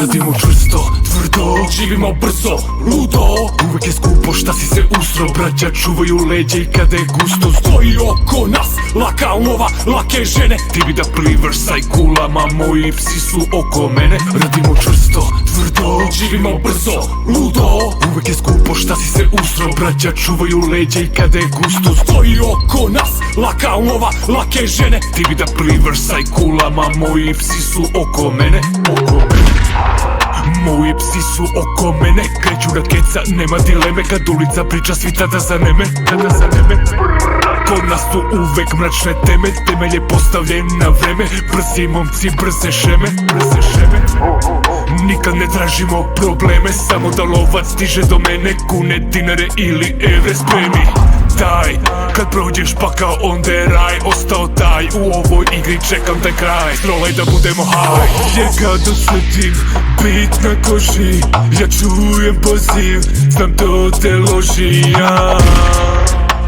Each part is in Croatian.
Radimo čvrsto, tvrdo, živimo brzo, ludo. Uvek je skupo šta si se usro, braća čuvaju leđe i kada je gusto. Stoji oko nas, laka lova, lake žene. Ti bi da plivaš sa kulama, moji psi su oko mene. Radimo čvrsto, tvrdo, živimo brzo, ludo. Uvek je skupo šta si se usro, braća čuvaju leđe i kada je gusto. Stoji oko nas, laka lova, lake žene. Ti bi da plivaš sa kulama, moji psi su oko mene, oko mene. Moji psi su oko mene, kreću rakeca, nema dileme. Kad ulica priča svi tada zaneme, tada zaneme. Kod nas su uvek mračne teme, temelj je postavljen na vreme. Brzi momci, brze šeme, brze šeme. Nikad ne tražimo probleme, samo da lovac stiže do mene. Kune, dinare ili evre spremi. Daj, kad prođeš pa kao onda je raj. Ostao taj, u ovoj igri čekam taj kraj. Strolaj da budemo high. Jer kad osjetim bit na koži, ja čujem poziv, znam to te loži.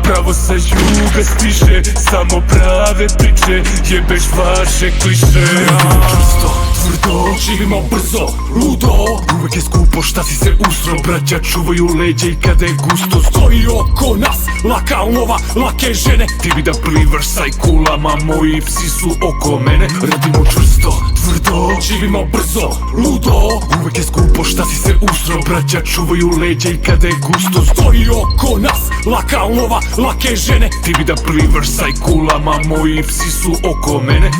Pravo sa juga stiže, samo prave priče, jebeš vaše kliše. Radimo čvrsto, tvrdo, živimo brzo, ludo. Uvek je skupo šta si se usro, braća čuvaju leđe i kada je gusto. Stoji oko nas, laka lova, lake žene. Ti bi da plivaš sa kulama, moji psi su oko mene. Radimo čvrsto, tvrdo, živimo brzo, ludo. Uvek je skupo šta si se usro, braća čuvaju leđe i kada je gusto. Stoji oko nas, laka lova, lake žene. Ti bi da plivaš sa kulama, moji psi su oko mene.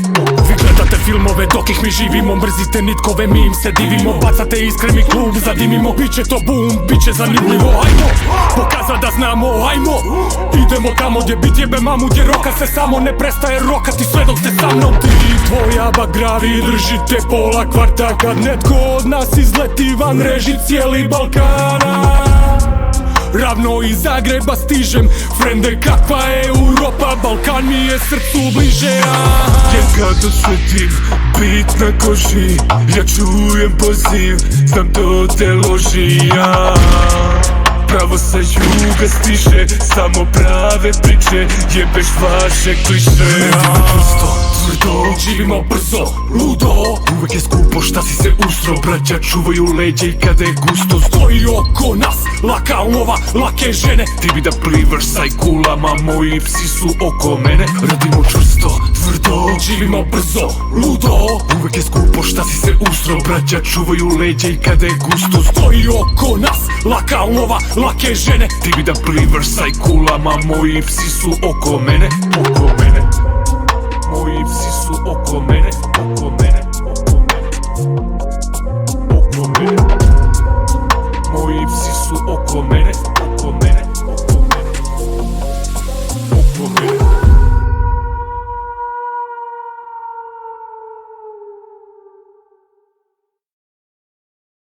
Vi gledate filmove dok ih mi živimo, mrzite nitkove, mi im se divimo. Bacate iskre, mi klub zadimimo, biće to bum, biće zanimljivo. Ajmo, pokazat da znamo, ajmo. Idemo tamo gdje bit jebe mamu, gdje roka se samo ne prestaje rokati sve dok ste sa mnom. Ti i tvoja bagravi držite pola kvarta, kad netko od nas izleti van reži cijeli Balkana. Ravno iz Zagreba stižem, frende kakva je Europa, Balkan mi je srcu bliže. Jer kad osjetim bit na koži, ja čujem poziv, znam to te loži. Pravo sa juga stiže, samo prave priče, jebeš vaše kliše. Radimo čvrsto, tvrdo, živimo brzo, ludo. Uvek je skupo šta si se usro, braća čuvaju leđe i kada je gusto. Stoji oko nas, laka lova, lake žene. Ti bi da plivaš sa kulama, moji psi su oko mene. Radimo čvrsto, tvrdo, živimo brzo, ludo. Uvek je skupo šta si se usro, braća čuvaju leđe i kada je gusto. Stoji oko nas, laka lova, lake žene. Ti bi da plivaš sa kulama, moji psi su oko mene, oko mene.